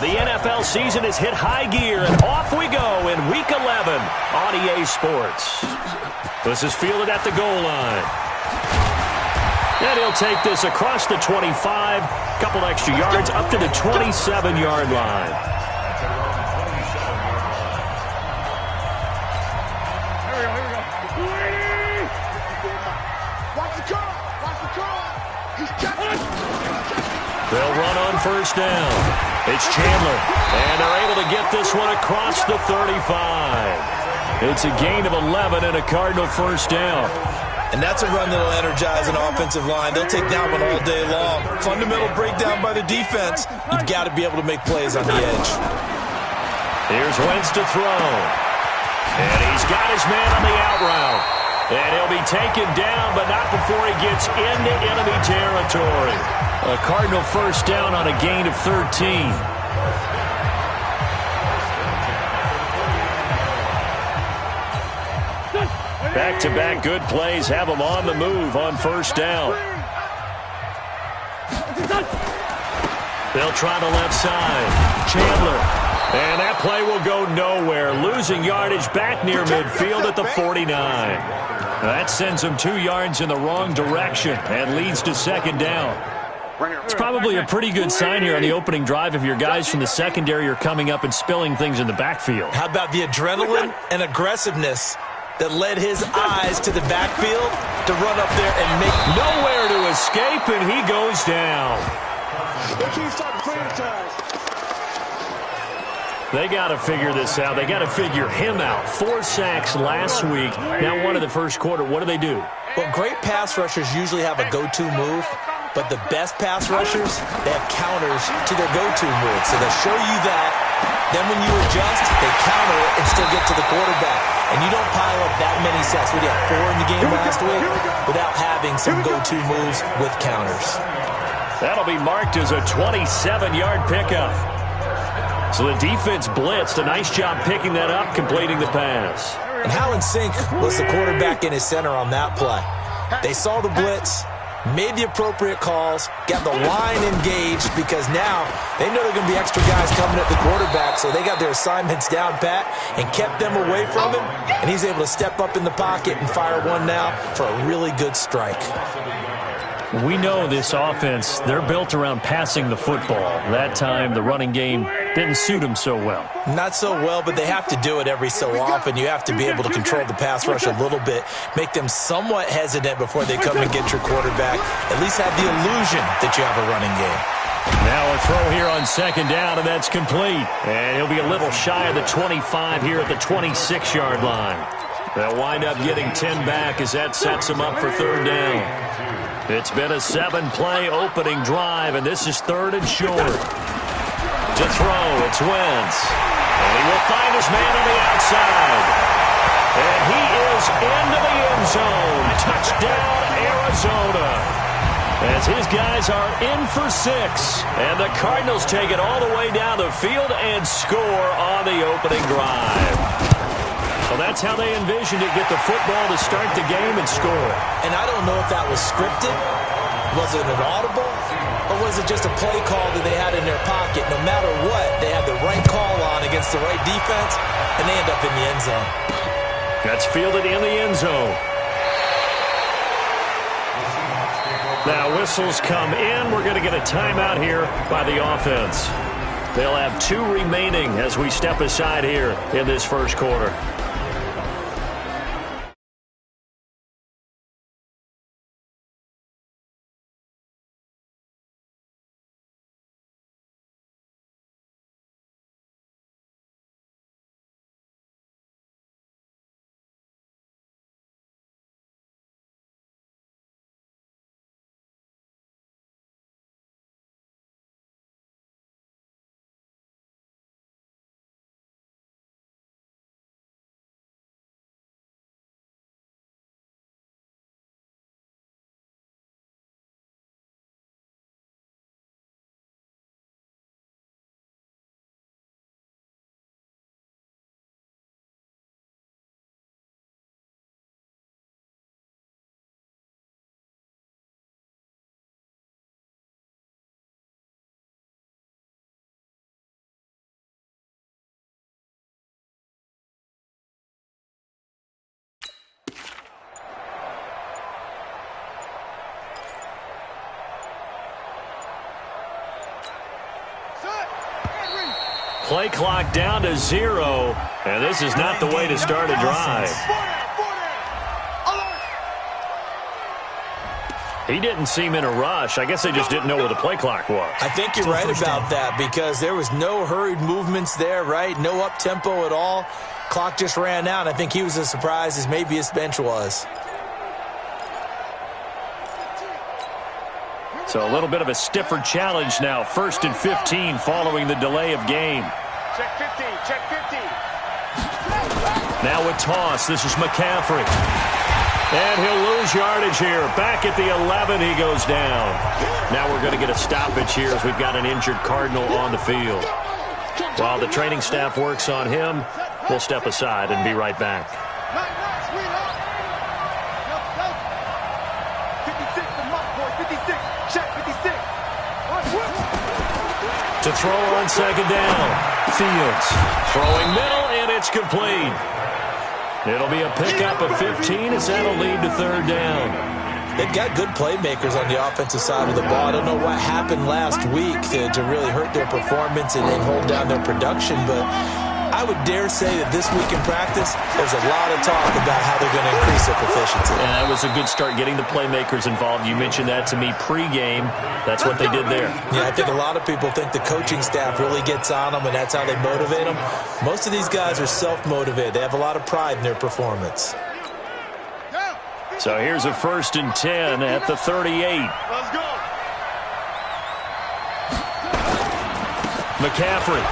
The NFL season has hit high gear, and off we go in Week 11 on EA Sports. This is fielded at the goal line. And he'll take this across the 25, couple extra yards up to the 27-yard line. They'll run on first down. It's Chandler, and they're able to get this one across the 35. It's a gain of 11 and a Cardinal first down. And that's a run that'll energize an offensive line. They'll take that one all day long. Fundamental breakdown by the defense. You've got to be able to make plays on the edge. Here's Wentz to throw. And he's got his man on the out route. And he'll be taken down, but not before he gets into enemy territory. A Cardinal first down on a gain of 13. Back-to-back good plays have them on the move on first down. They'll try the left side. Chandler. And that play will go nowhere. Losing yardage back near midfield at the 49. That sends them 2 yards in the wrong direction and leads to second down. It's probably a pretty good sign here on the opening drive if your guys from the secondary are coming up and spilling things in the backfield. How about the adrenaline and aggressiveness that led his eyes to the backfield to run up there and make nowhere to escape, and he goes down. They got to figure this out. They got to figure him out. 4 sacks last week. Now one in the first quarter. What do? Well, great pass rushers usually have a go-to move, but the best pass rushers, they have counters to their go-to move. So they'll show you that. Then when you adjust, they counter it and still get to the quarterback. And you don't pile up that many sacks. We had 4 in the game last week without having some go-to moves with counters. That'll be marked as a 27-yard pickup. So the defense blitzed. A nice job picking that up, completing the pass. And how in sync was the quarterback in his center on that play? They saw the blitz, made the appropriate calls, got the line engaged because now they know there are going to be extra guys coming at the quarterback, so they got their assignments down pat and kept them away from him, and he's able to step up in the pocket and fire one now for a really good strike. We know this offense, they're built around passing the football. That time, the running game didn't suit them so well. Not so well, but they have to do it every so often. You have to be able to control the pass rush a little bit, make them somewhat hesitant before they come and get your quarterback. At least have the illusion that you have a running game. Now a throw here on second down, and that's complete. And he'll be a little shy of the 25 here at the 26-yard line. They'll wind up getting 10 back as that sets them up for third down. It's been a 7-play opening drive, and this is third and short. To throw, it's Wentz. And he will find his man on the outside. And he is into the end zone. Touchdown, Arizona. As his guys are in for 6. And the Cardinals take it all the way down the field and score on the opening drive. So that's how they envisioned it, get the football to start the game and score. And I don't know if that was scripted. Was it an audible? Or was it just a play call that they had in their pocket? No matter what, they had the right call on against the right defense, and they end up in the end zone. That's fielded in the end zone. Now whistles come in. We're going to get a timeout here by the offense. They'll have 2 remaining as we step aside here in this first quarter. Play clock down to 0, and this is not the way to start a drive. He didn't seem in a rush. I guess they just didn't know where the play clock was. I think you're right about that because there was no hurried movements there, right? No up-tempo at all. Clock just ran out. I think he was as surprised as maybe his bench was. So a little bit of a stiffer challenge now. 1st and 15 following the delay of game. Check 15, check 15. Now a toss. This is McCaffrey. And he'll lose yardage here. Back at the 11, he goes down. Now we're going to get a stoppage here as we've got an injured Cardinal on the field. While the training staff works on him, we'll step aside and be right back. 56, check 56. To throw on 2nd down. Fields throwing middle, and it's complete. It'll be a pickup of 15 as that'll lead to 3rd down. They've got good playmakers on the offensive side of the ball. I don't know what happened last week to really hurt their performance and hold down their production, but I would dare say that this week in practice, there's a lot of talk about how they're going to increase their proficiency. And that was a good start, getting the playmakers involved. You mentioned that to me pregame. That's what they did there. Yeah, I think a lot of people think the coaching staff really gets on them, and that's how they motivate them. Most of these guys are self-motivated. They have a lot of pride in their performance. So here's a 1st and 10 at the 38. Let's go. McCaffrey.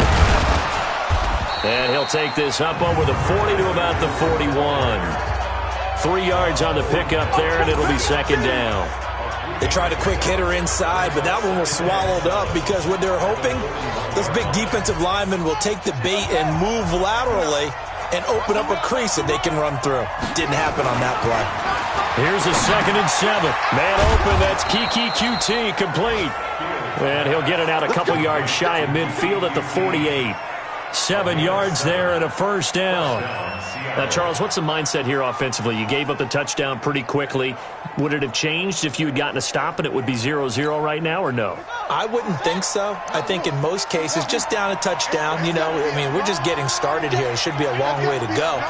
And he'll take this up over the 40 to about the 41. 3 yards on the pickup there, and it'll be 2nd down. They tried a quick hitter inside, but that one was swallowed up because what they're hoping, those big defensive linemen will take the bait and move laterally and open up a crease that they can run through. Didn't happen on that play. Here's a 2nd and 7. Man open, that's Kiki QT, complete. And he'll get it out a couple yards shy of midfield at the 48. 7 yards there and a 1st down. Now, Charles, what's the mindset here offensively? You gave up the touchdown pretty quickly. Would it have changed if you had gotten a stop and it would be 0-0 right now, or no? I wouldn't think so. I think in most cases, just down a touchdown, you know, I mean, we're just getting started here. It should be a long way to go.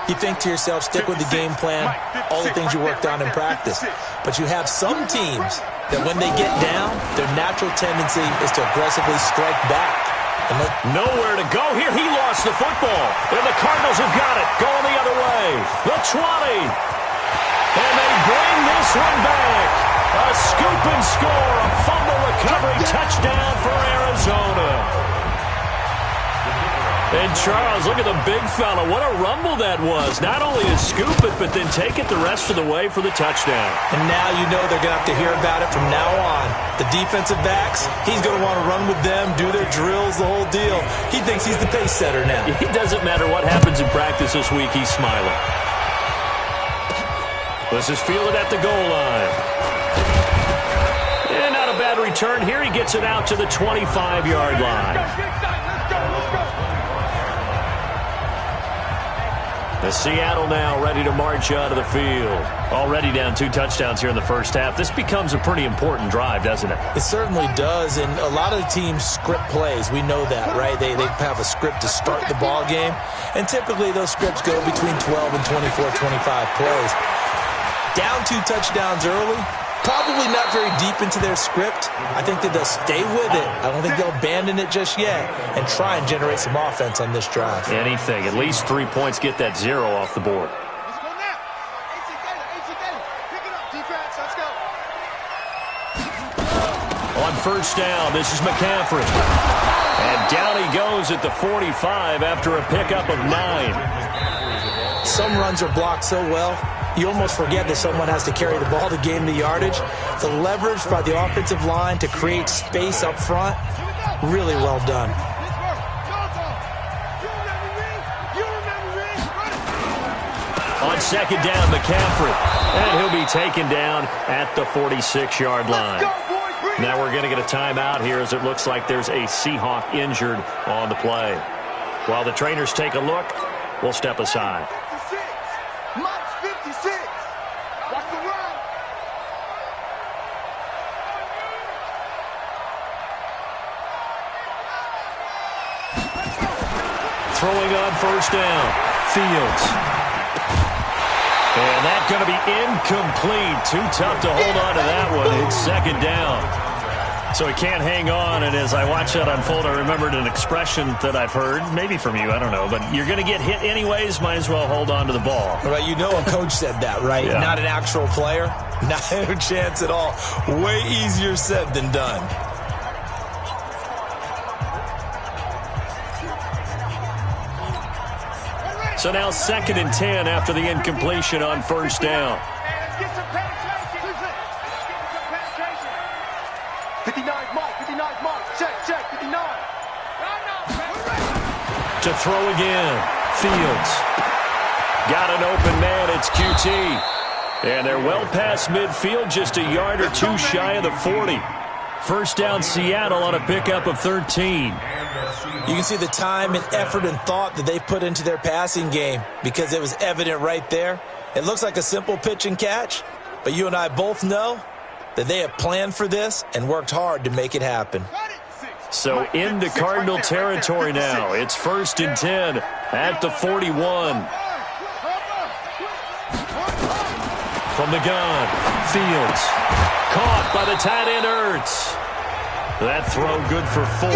You think to yourself, stick with the game plan, all the things you worked on in practice. But you have some teams that when they get down, their natural tendency is to aggressively strike back. Nowhere to go here. He lost the football. And the Cardinals have got it. Going the other way. The 20. And they bring this one back. A scoop and score. A fumble recovery touchdown for Arizona. And Charles, look at the big fella. What a rumble that was. Not only to scoop it, but then take it the rest of the way for the touchdown. And now you know they're going to have to hear about it from now on. The defensive backs, he's going to want to run with them, do their drills, the whole deal. He thinks he's the pace setter now. It doesn't matter what happens in practice this week, he's smiling. This is fielded at the goal line. And not a bad return here. He gets it out to the 25-yard line. The Seattle now ready to march out of the field. Already down 2 touchdowns here in the first half. This becomes a pretty important drive, doesn't it? It certainly does, and a lot of teams script plays. We know that, right? They have a script to start the ball game, and typically those scripts go between 12 and 24, 25 plays. Down 2 touchdowns early, probably not very deep into their script. I think that they'll stay with it. I don't think they'll abandon it just yet and try and generate some offense on this drive. Anything. At least 3 points, get that 0 off the board. Let's go now. Pick it up, defense. Let's go. On 1st down, this is McCaffrey. And down he goes at the 45 after a pickup of 9. Some runs are blocked so well, you almost forget that someone has to carry the ball to gain the yardage. The leverage by the offensive line to create space up front, really well done. On 2nd down, McCaffrey. And he'll be taken down at the 46-yard line. Now we're going to get a timeout here as it looks like there's a Seahawk injured on the play. While the trainers take a look, we'll step aside. March 56. Watch the run. throwing on first down. Fields. And that's going to be incomplete. Too tough to hold on to that one. It's second down. So he can't hang on, and as I watch that unfold, I remembered an expression that I've heard, maybe from you, I don't know, but you're going to get hit anyways, might as well hold on to the ball. Well, you know a coach said that, right? Yeah. Not an actual player. Not a chance at all. Way easier said than done. So now 2nd and 10 after the incompletion on first down. Let's get some penetration. 59 mark. Check, 59. To throw again. Fields. Got an open man. It's QT. And they're well past midfield, just a yard or two shy of the 40. First down Seattle on a pickup of 13. You can see the time and effort and thought that they put into their passing game because it was evident right there. It looks like a simple pitch and catch, but you and I both know that they have planned for this and worked hard to make it happen. So into Cardinal territory now. It's 1st and 10 at the 41. From the gun, Fields. Caught by the tight end, Ertz. That throw good for 4.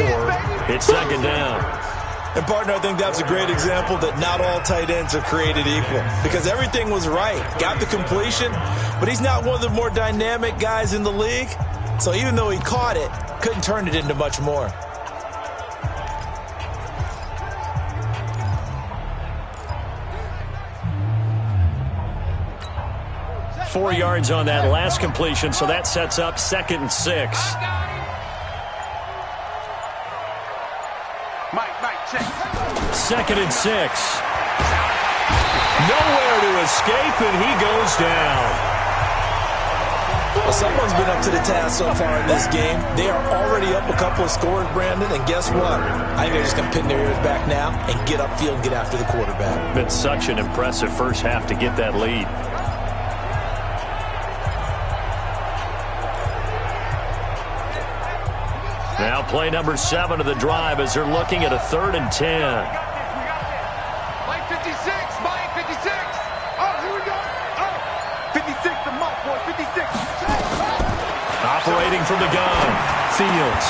It's second down. And, partner, I think that's a great example that not all tight ends are created equal because everything was right. Got the completion, but he's not one of the more dynamic guys in the league. So even though he caught it, couldn't turn it into much more. Four yards on that last completion, so that sets up 2nd and 6. Mike, check. 2nd and 6. Nowhere to escape, and he goes down. Well, someone's been up to the task so far in this game. They are already up a couple of scores, Brandon, and guess what? I think they're just going to pin their ears back now and get upfield and get after the quarterback. Been such an impressive first half to get that lead. Now play number 7 of the drive as they're looking at a 3rd and 10. Mike 56. Oh, here we go. Oh, 56 to Mike, boy, 56. Operating from the gun, Fields.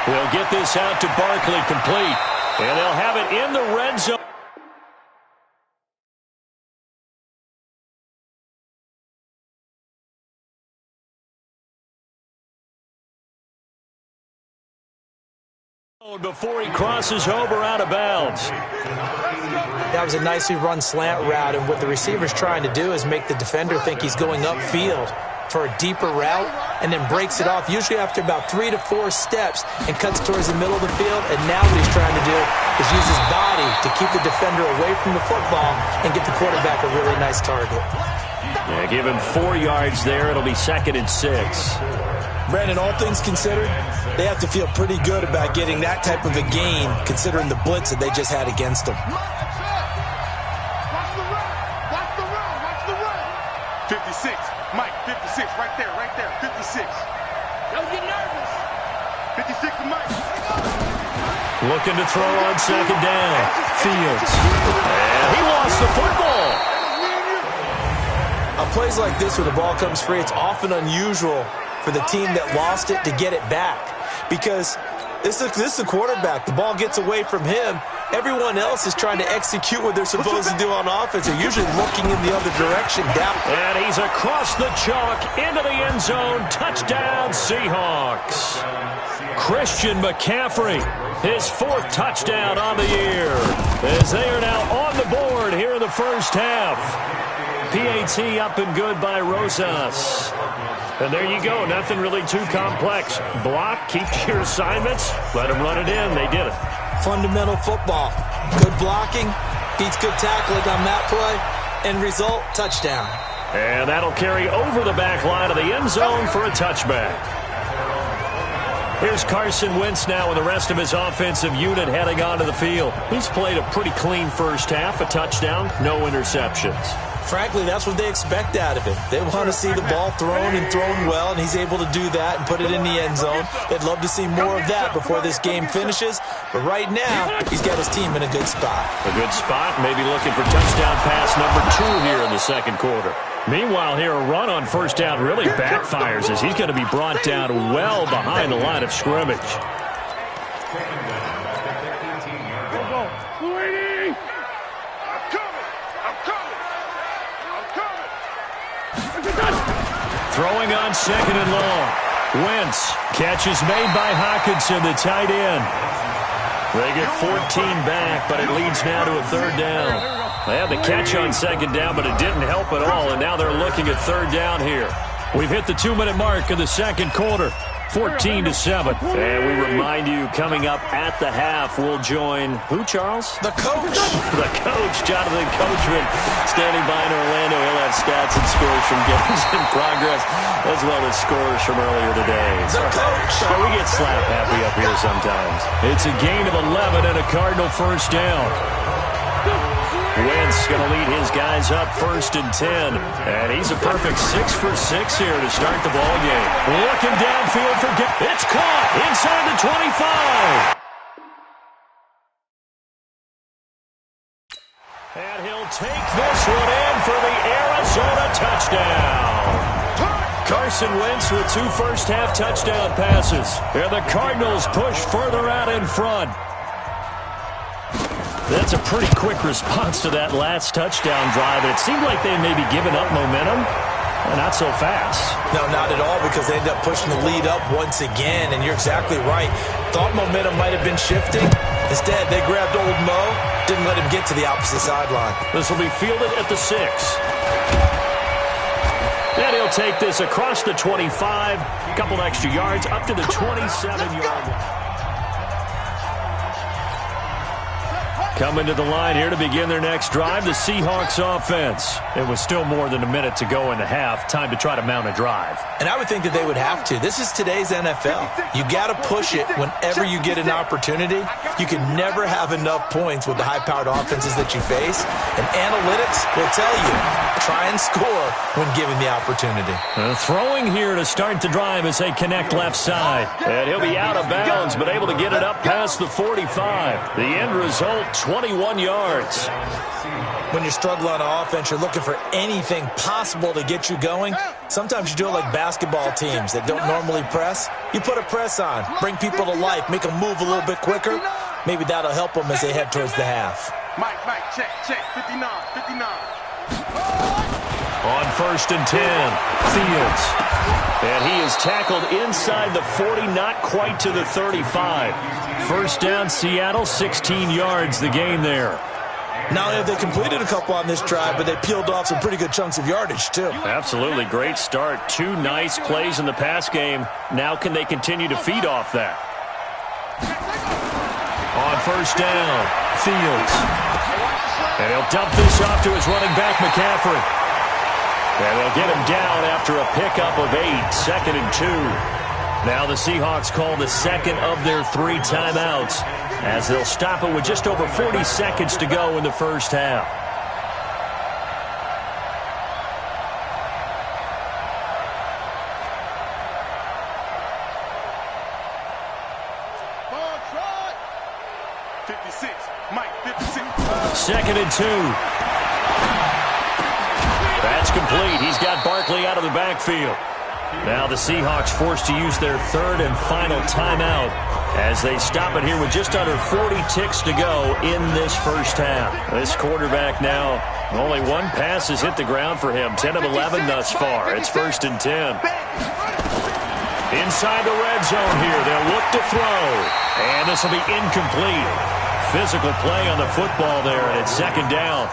They'll get this out to Barkley, complete. And they'll have it in the red zone. Before he crosses over out of bounds. That was a nicely run slant route, and what the receiver's trying to do is make the defender think he's going upfield for a deeper route and then breaks it off, usually after about 3 to 4 steps, and cuts towards the middle of the field. And now what he's trying to do is use his body to keep the defender away from the football and get the quarterback a really nice target. Yeah, give him 4 yards there. It'll be 2nd and 6. Brandon, all things considered, they have to feel pretty good about getting that type of a game, considering the blitz that they just had against them. Watch the run. 56. Mike, 56. Right there. 56. Don't get nervous. 56 to Mike. Looking to throw on 2nd down. Fields. And he lost the football. On plays like this where the ball comes free, it's often unusual for the team that lost it to get it back because this is the quarterback. The ball gets away from him. Everyone else is trying to execute what they're supposed to do on offense. They're usually looking in the other direction down. And he's across the chalk into the end zone. Touchdown, Seahawks. Christian McCaffrey, his 4th touchdown on the year, as they are now on the board here in the first half. PAT up and good by Rosas. And there you go. Nothing really too complex. Block, keep your assignments, let them run it in. They did it. Fundamental football. Good blocking, beats good tackling on that play, and result, touchdown. And that'll carry over the back line of the end zone for a touchback. Here's Carson Wentz now with the rest of his offensive unit heading onto the field. He's played a pretty clean first half, a touchdown, no interceptions. Frankly, that's what they expect out of him. They want to see the ball thrown and thrown well, and he's able to do that and put it in the end zone. They'd love to see more of that before this game finishes. But right now, he's got his team in a good spot. A good spot, maybe looking for touchdown pass number 2 here in the second quarter. Meanwhile, here a run on first down really backfires as he's going to be brought down well behind the line of scrimmage. Throwing on second and long. Wentz. Catch is made by Hockenson, the tight end. They get 14 back, but it leads now to a third down. They had the catch on second down, but it didn't help at all, and now they're looking at third down here. We've hit the 2-minute mark of the second quarter. 14-7. And we remind you, coming up at the half, we'll join who, Charles? The coach. The coach, Jonathan Coachman, standing by in Orlando. He'll have stats and scores from games in progress, as well as scores from earlier today. The coach. We get slap happy up here sometimes. It's a gain of 11 and a Cardinal first down. Wentz going to lead his guys up 1st and 10. And he's a perfect 6 for 6 here to start the ball game. Looking downfield for it's caught inside the 25. And he'll take this one in for the Arizona touchdown. Carson Wentz with 2 first-half touchdown passes. And the Cardinals push further out in front. That's a pretty quick response to that last touchdown drive. And it seemed like they may be giving up momentum. Not so fast. No, not at all, because they ended up pushing the lead up once again. And you're exactly right. Thought momentum might have been shifting. Instead, they grabbed old Mo, didn't let him get to the opposite sideline. This will be fielded at the 6. And he'll take this across the 25. A couple extra yards up to the 27-yard line. Coming to the line here to begin their next drive, the Seahawks offense. It was still more than a minute to go in the half. Time to try to mount a drive. And I would think that they would have to. This is today's NFL. You got to push it whenever you get an opportunity. You can never have enough points with the high-powered offenses that you face. And analytics will tell you, try and score when given the opportunity. Throwing here to start the drive as they connect left side. And he'll be out of bounds, but able to get it up past the 45. The end result, 21 yards. When you struggle on offense, you're looking for anything possible to get you going. Sometimes you do it like basketball teams that don't normally press. You put a press on, bring people to life, make them move a little bit quicker. Maybe that'll help them as they head towards the half. Mike, check, 59. On 1st and 10, Fields. And he is tackled inside the 40, not quite to the 35. First down, Seattle, 16 yards the gain there. Not only have they completed a couple on this drive, but they peeled off some pretty good chunks of yardage, too. Absolutely. Great start. 2 nice plays in the pass game. Now can they continue to feed off that? On first down, Fields. And he'll dump this off to his running back, McCaffrey. And they'll get him down after a pickup of 8, 2nd and 2. Now the Seahawks call the second of their 3 timeouts as they'll stop it with just over 40 seconds to go in the first half. Second and 2. That's complete. He's got Barkley out of the backfield. Now the Seahawks forced to use their 3rd and final timeout as they stop it here with just under 40 ticks to go in this first half. This quarterback now, only 1 pass has hit the ground for him. 10 of 11 thus far. It's 1st and 10. Inside the red zone here. They'll look to throw. And this will be incomplete. Physical play on the football there, and it's 2nd down.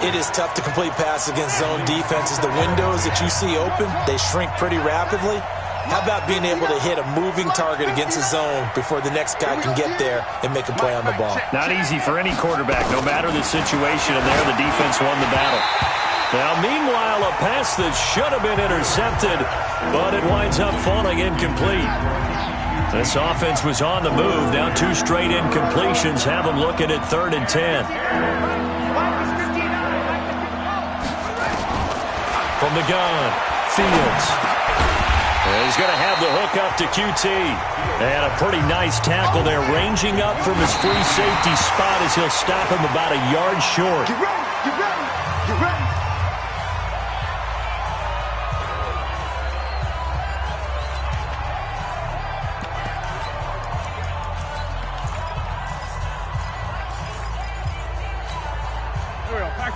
It is tough to complete passes against zone defenses. The windows that you see open, they shrink pretty rapidly. How about being able to hit a moving target against a zone before the next guy can get there and make a play on the ball? Not easy for any quarterback, no matter the situation, and there the defense won the battle. Now, meanwhile, a pass that should have been intercepted, but it winds up falling incomplete. This offense was on the move. Now 2 straight incompletions have them looking at 3rd and 10. From the gun, Fields. And he's going to have the hook up to QT. And a pretty nice tackle there, ranging up from his free safety spot as he'll stop him about a yard short. Get ready, get ready, get ready.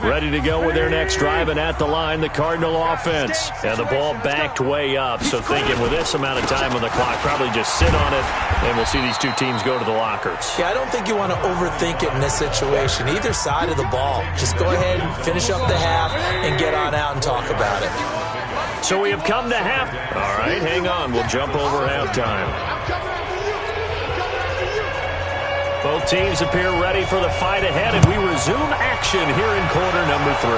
Ready to go with their next drive, and at the line, the Cardinal offense. And the ball backed way up, so thinking with this amount of time on the clock, probably just sit on it, and we'll see these two teams go to the lockers. Yeah, I don't think you want to overthink it in this situation. Either side of the ball. Just go ahead and finish up the half and get on out and talk about it. So we have come to half. All right, hang on. We'll jump over halftime. Both teams appear ready for the fight ahead, and we resume action here in quarter number 3.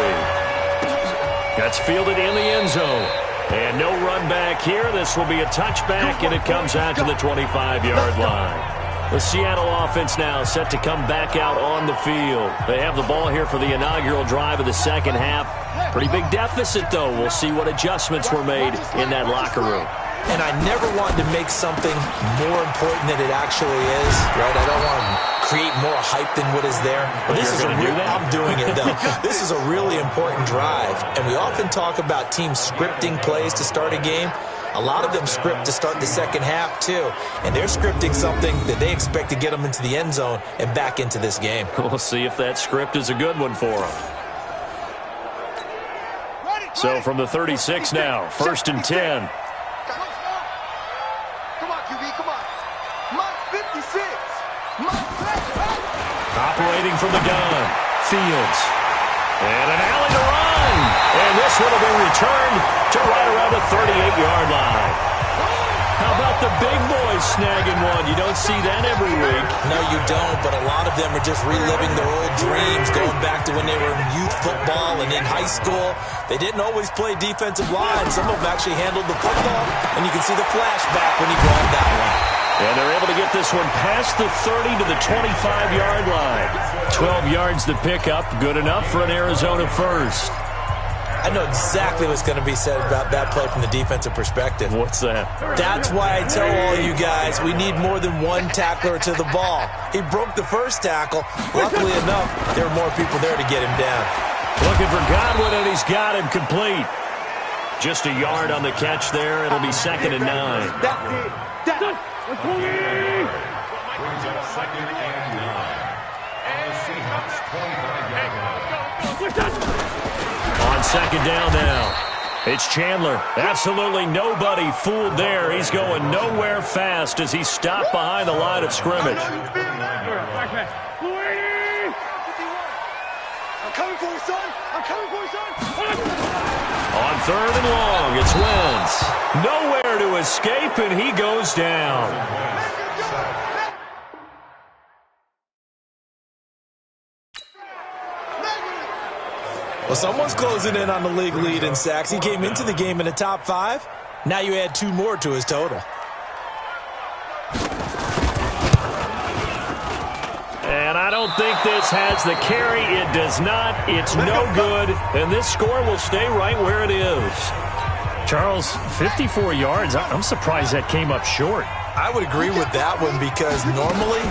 That's fielded in the end zone. And no run back here. This will be a touchback, and it comes out to the 25-yard line. The Seattle offense now set to come back out on the field. They have the ball here for the inaugural drive of the second half. Pretty big deficit, though. We'll see what adjustments were made in that locker room. And I never wanted to make something more important than it actually is, right? I don't want to create more hype than what is there. But this is I'm doing it, though. This is a really important drive. And we often talk about teams scripting plays to start a game. A lot of them script to start the second half, too. And they're scripting something that they expect to get them into the end zone and back into this game. We'll see if that script is a good one for them. So from the 36 now, 1st and 10. Operating from the gun, Fields. And an alley to run. And this one will be returned to right around the 38-yard line. How about the big boys snagging one? You don't see that every week. No, you don't, but a lot of them are just reliving their old dreams, going back to when they were in youth football and in high school. They didn't always play defensive line. Some of them actually handled the football, and you can see the flashback when he grabbed that one. And they're able to get this one past the 30 to the 25-yard line. 12 yards to pick up, good enough for an Arizona first. I know exactly what's going to be said about that play from the defensive perspective. What's that? That's why I tell all you guys we need more than one tackler to the ball. He broke the first tackle. Luckily enough, there were more people there to get him down. Looking for Godwin, and he's got him complete. Just a yard on the catch there. It'll be 2nd and 9. That's it. On 2nd down now. It's Chandler. Absolutely nobody fooled there. He's going nowhere fast as he stopped behind the line of scrimmage. I'm coming for you, son. I'm coming for you, son. On 3rd and long, it's Wentz. Nowhere to escape, and he goes down. Well, someone's closing in on the league lead in sacks. He came into the game in the top 5. Now you add 2 more to his total. And I don't think this has the carry. It does not. It's no good. And this score will stay right where it is. Charles, 54 yards. I'm surprised that came up short. I would agree with that one because normally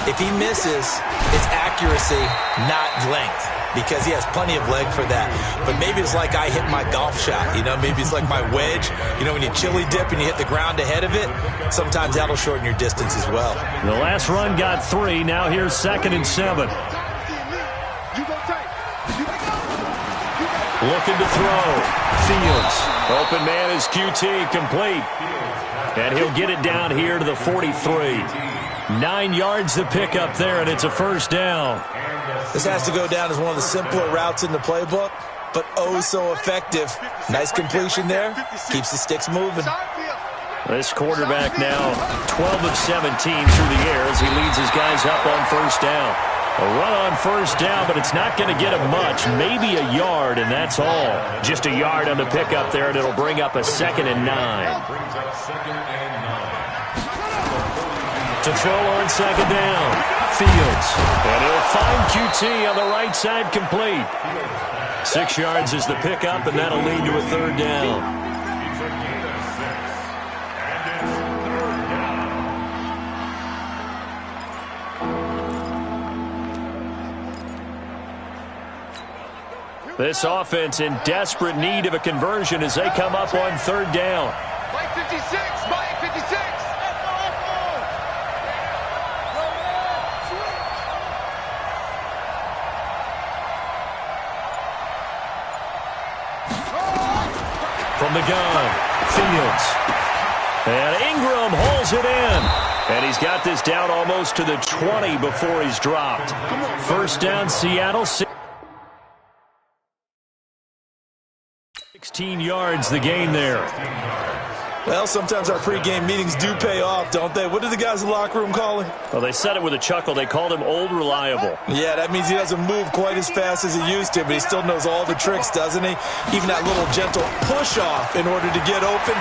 if he misses, it's accuracy, not length. Because he has plenty of leg for that. But maybe it's like I hit my golf shot. You know, maybe it's like my wedge. You know, when you chili dip and you hit the ground ahead of it, sometimes that'll shorten your distance as well. The last run got 3. Now here's 2nd and 7. Looking to throw. Fields. Open man is QT, complete. And he'll get it down here to the 43. 9 yards to pick up there, and it's a 1st down. This has to go down as one of the simpler routes in the playbook, but oh so effective. Nice completion there. Keeps the sticks moving. This quarterback now 12 of 17 through the air as he leads his guys up on 1st down. A run on 1st down, but it's not going to get him much. Maybe a yard, and that's all. Just a yard on the pickup there, and it'll bring up a 2nd and 9. To throw on second down. Fields. And he'll find QT on the right side, complete. 6 yards is the pickup, and that'll lead to a third down. This offense in desperate need of a conversion as they come up on third down. Mike 56, Mike 56. From the gun, Fields. And Ingram holds it in. And he's got this down almost to the 20 before he's dropped. First down, Seattle. 16 yards, the gain there. Well, sometimes our pregame meetings do pay off, don't they? What do the guys in the locker room call him? Well, they said it with a chuckle. They called him Old Reliable. Yeah, that means he doesn't move quite as fast as he used to, but he still knows all the tricks, doesn't he? Even that little gentle push-off in order to get open,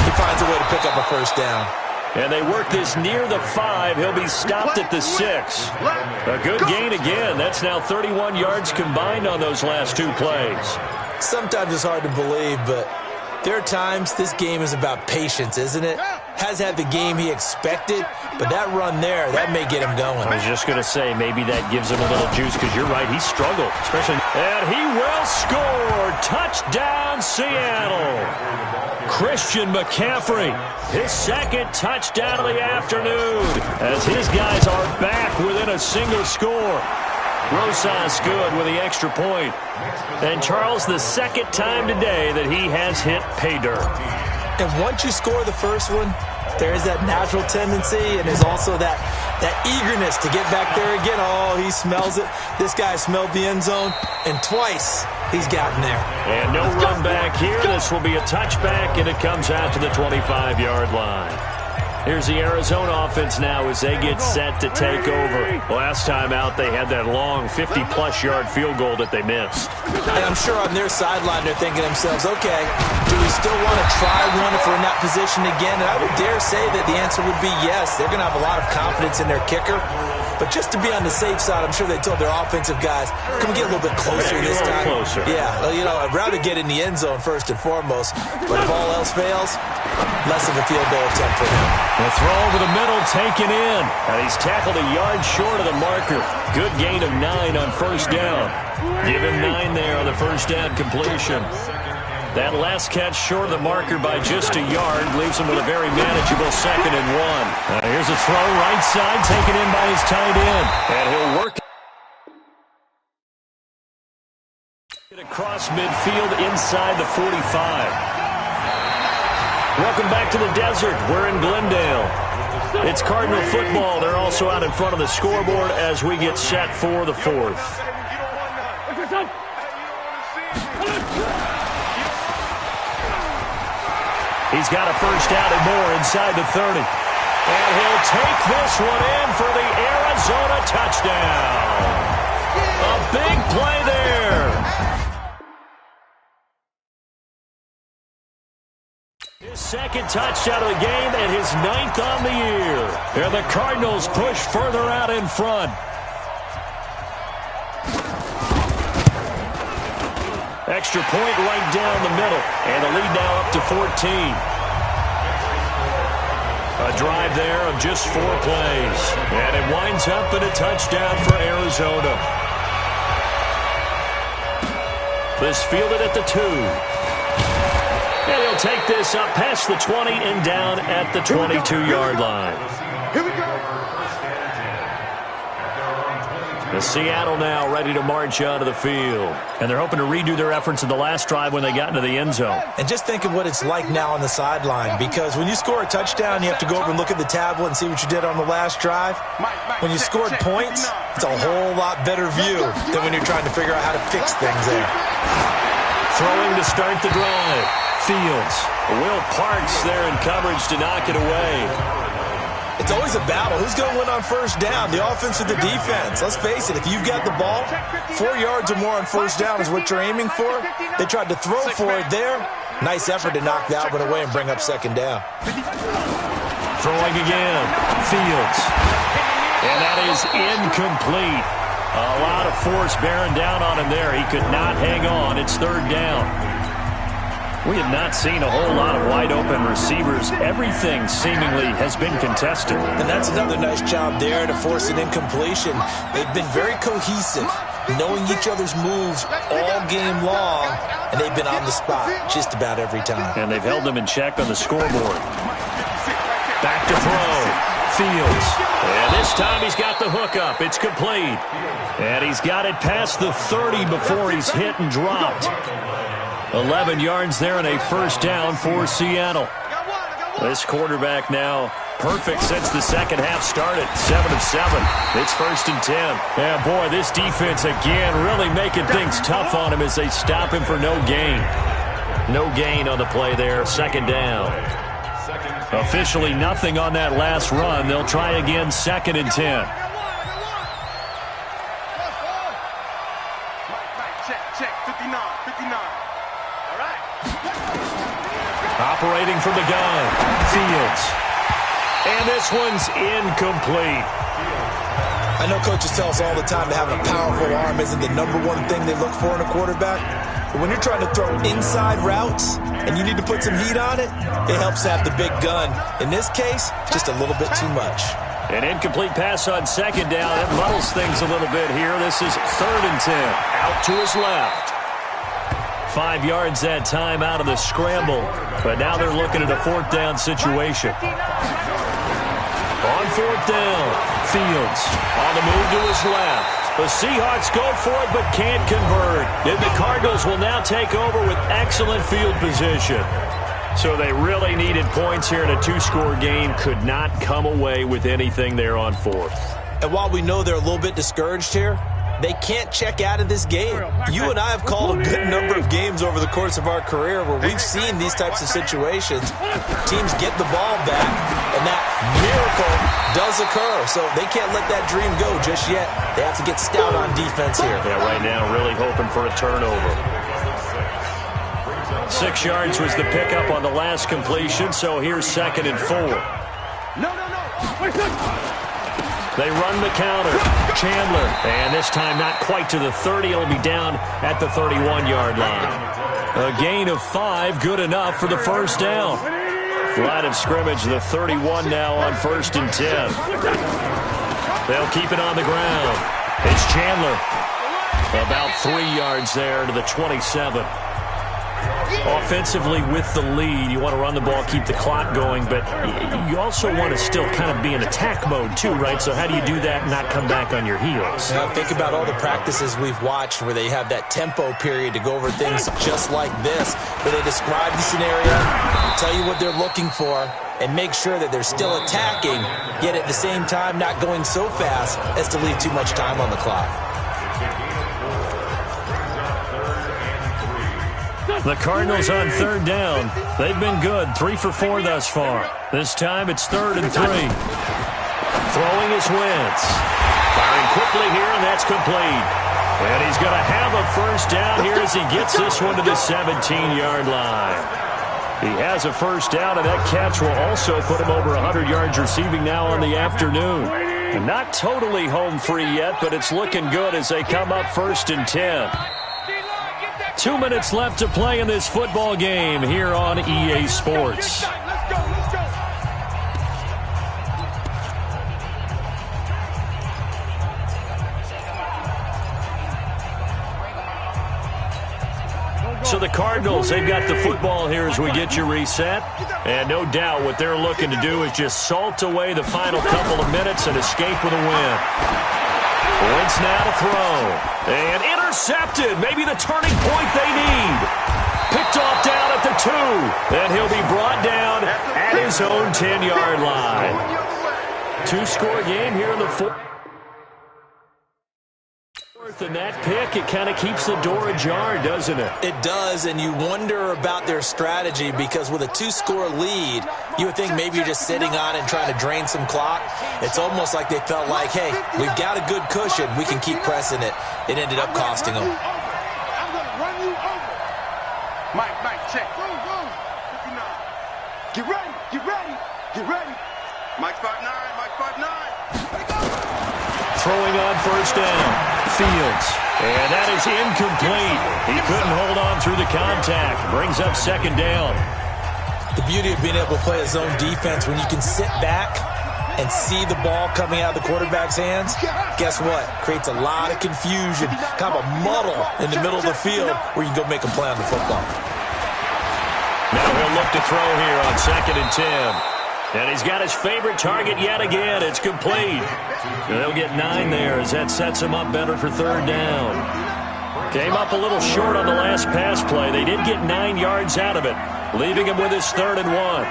he finds a way to pick up a first down. And they work this near the 5. He'll be stopped at the 6. A good gain again. That's now 31 yards combined on those last 2 plays. Sometimes it's hard to believe, but there are times this game is about patience, isn't it? Has had the game he expected, but that run there, that may get him going. I was just going to say, maybe that gives him a little juice, because you're right, he struggled, especially. And he will score. Touchdown, Seattle. Christian McCaffrey, his second touchdown of the afternoon, as his guys are back within a single score. Rosas good with the extra point. And Charles, the second time today that he has hit pay dirt. And once you score the first one, there's that natural tendency, and there's also that eagerness to get back there again. Oh, he smells it. This guy smelled the end zone, and twice he's gotten there. And no run back here. This will be a touchback, and it comes out to the 25-yard line. Here's the Arizona offense now as they get set to take over. Last time out, they had that long 50-plus yard field goal that they missed. And I'm sure on their sideline they're thinking to themselves, okay, do we still want to try one if we're in that position again? And I would dare say that the answer would be yes. They're going to have a lot of confidence in their kicker. But just to be on the safe side, I'm sure they told their offensive guys, can we get a little bit closer this time? Closer. Yeah, well, you know, I'd rather get in the end zone first and foremost. But if all else fails, less of a field goal attempt for him. The throw over the middle taken in. And he's tackled a yard short of the marker. Good gain of 9 on first down. Give him 9 there on the first down completion. That last catch short of the marker by just a yard leaves him with a very manageable 2nd and 1. Here's a throw right side taken in by his tight end. And he'll work it across midfield inside the 45. Welcome back to the desert. We're in Glendale. It's Cardinal football. They're also out in front of the scoreboard as we get set for the 4th. He's got a first down and more inside the 30. And he'll take this one in for the Arizona touchdown. A big play there. His second touchdown of the game and his 9th on the year. And the Cardinals push further out in front. Extra point right down the middle. And the lead now up to 14. A drive there of just 4 plays. And it winds up in a touchdown for Arizona. This fielded at the 2. And he'll take this up past the 20 and down at the 22-yard line. Here we go. The Seattle now ready to march out of the field. And they're hoping to redo their efforts in the last drive when they got into the end zone. And just think of what it's like now on the sideline, because when you score a touchdown, you have to go over and look at the tablet and see what you did on the last drive. When you scored points, it's a whole lot better view than when you're trying to figure out how to fix things there. Throwing to start the drive. Fields. Will Parks there in coverage to knock it away. It's always a battle. Who's going to win on first down, the offense or the defense? Let's face it, if you've got the ball, 4 yards or more on first down is what you're aiming for. They tried to throw for it there. Nice effort to knock that one away and bring up second down. Throwing again. Fields. And that is incomplete. A lot of force bearing down on him there. He could not hang on. It's third down. We have not seen a whole lot of wide-open receivers. Everything seemingly has been contested. And that's another nice job there to force an incompletion. They've been very cohesive, knowing each other's moves all game long, and they've been on the spot just about every time. And they've held them in check on the scoreboard. Back to throw. Fields. And this time he's got the hook up. It's complete. And he's got it past the 30 before he's hit and dropped. 11 yards there and a first down for Seattle. This quarterback now perfect since the second half started. 7 of 7. It's first and 10. Yeah, boy, this defense again really making things tough on him as they stop him for no gain. No gain on the play there. Second down. Officially nothing on that last run. They'll try again, second and 10. Check, 59. All right. Operating from the gun. Fields. And this one's incomplete. I know coaches tell us all the time that having a powerful arm isn't the number one thing they look for in a quarterback. But when you're trying to throw inside routes and you need to put some heat on it, it helps to have the big gun. In this case, just a little bit too much. An incomplete pass on second down. That muddles things a little bit here. This is third and 10. Out to his left. 5 yards that time out of the scramble. But now they're looking at a fourth down situation. On fourth down, Fields on the move to his left. The Seahawks go for it but can't convert. And the Cardinals will now take over with excellent field position. So they really needed points here in a two-score game. Could not come away with anything there on fourth. And while we know they're a little bit discouraged here, they can't check out of this game. You and I have called a good number of games over the course of our career where we've seen these types of situations. Teams get the ball back, and that miracle does occur. So they can't let that dream go just yet. They have to get stout on defense here. Yeah, right now really hoping for a turnover. 6 yards was the pickup on the last completion, so here's second and 4. No. They run the counter. Chandler. And this time not quite to the 30. It'll be down at the 31-yard line. A gain of 5, good enough for the first down. Line of scrimmage, the 31 now on first and 10. They'll keep it on the ground. It's Chandler. About 3 yards there to the 27. Offensively with the lead, you want to run the ball, keep the clock going, but you also want to still kind of be in attack mode too, right? So how do you do that and not come back on your heels? Now think about all the practices we've watched where they have that tempo period to go over things just like this, where they describe the scenario, tell you what they're looking for, and make sure that they're still attacking, yet at the same time not going so fast as to leave too much time on the clock. The Cardinals on third down. They've been good. 3 for 4 thus far. This time it's third and 3. Throwing his Wentz. Firing quickly here, and that's complete. And he's going to have a first down here as he gets this one to the 17-yard line. He has a first down, and that catch will also put him over 100 yards receiving now on the afternoon. And not totally home free yet, but it's looking good as they come up first and 10. 2 minutes left to play in this football game here on EA Sports. So the Cardinals, they've got the football here as we get you reset. And no doubt what they're looking to do is just salt away the final couple of minutes and escape with a win. Wentz now to throw. And intercepted. Maybe the turning point they need. Picked off down at the 2. And he'll be brought down at his own 10-yard line. 2-score game here in the fourth. And that pick, it kind of keeps the door ajar, doesn't it? It does, and you wonder about their strategy because with a 2-score lead, you would think maybe you're just sitting on and trying to drain some clock. It's almost like they felt like, hey, we've got a good cushion. We can keep pressing it. It ended up costing them. I'm going to run you over. Mike, check. Go. 59. Get ready. Mike 5'9", Mike 5'9". throwing on first down. Fields. And that is incomplete. He couldn't hold on through the contact. Brings up second down. The beauty of being able to play a zone defense, when you can sit back and see the ball coming out of the quarterback's hands, guess what? Creates a lot of confusion, kind of a muddle in the middle of the field where you can go make a play on the football. Now he'll look to throw here on 2nd and 10. And he's got his favorite target yet again. It's complete. And they'll get 9 there as that sets him up better for 3rd down. Came up a little short on the last pass play. They did get 9 yards out of it, leaving him with his 3rd and 1.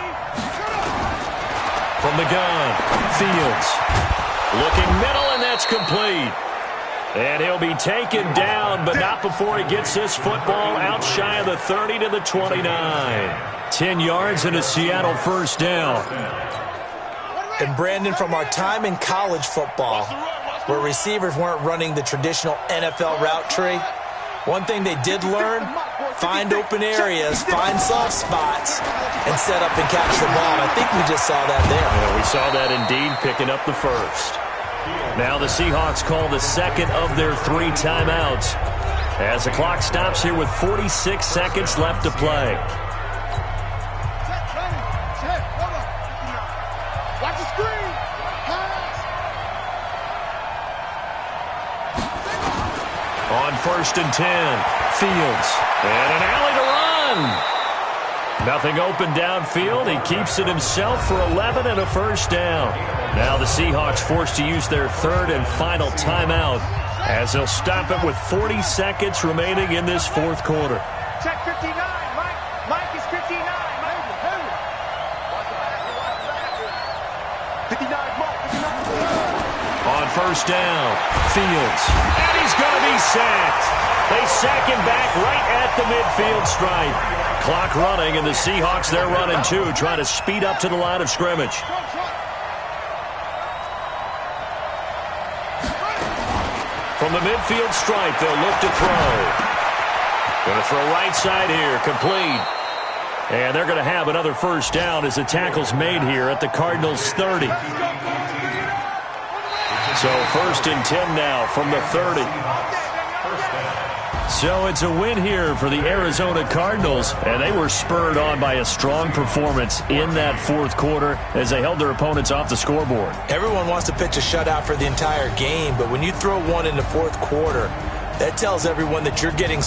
From the gun, Fields. Looking middle, and that's complete. And he'll be taken down, but not before he gets this football out shy of the 30 to the 29. 10 yards and a Seattle first down. And Brandon, from our time in college football, where receivers weren't running the traditional NFL route tree, one thing they did learn, find open areas, find soft spots, and set up and catch the ball. I think we just saw that there. Yeah, we saw that indeed, picking up the first. Now the Seahawks call the second of their 3 timeouts as the clock stops here with 46 seconds left to play. Watch the screen. On 1st and 10, Fields. And an alley to run. Nothing open downfield. He keeps it himself for 11 and a first down. Now the Seahawks forced to use their 3rd and final timeout as they'll stop it with 40 seconds remaining in this 4th quarter. Check 59, Mike. Mike is 59. Mike. 59, Mike. 59. On first down, Fields. And he's going to be sacked. They sack him back right at the midfield stripe. Clock running, and the Seahawks, they're running too, trying to speed up to the line of scrimmage. From the midfield stripe, they'll look to throw. Going to throw right side here, complete. And they're going to have another first down as the tackle's made here at the Cardinals' 30. So 1st and 10 now from the 30. So it's a win here for the Arizona Cardinals, and they were spurred on by a strong performance in that 4th quarter as they held their opponents off the scoreboard. Everyone wants to pitch a shutout for the entire game, but when you throw one in the 4th quarter, that tells everyone that you're getting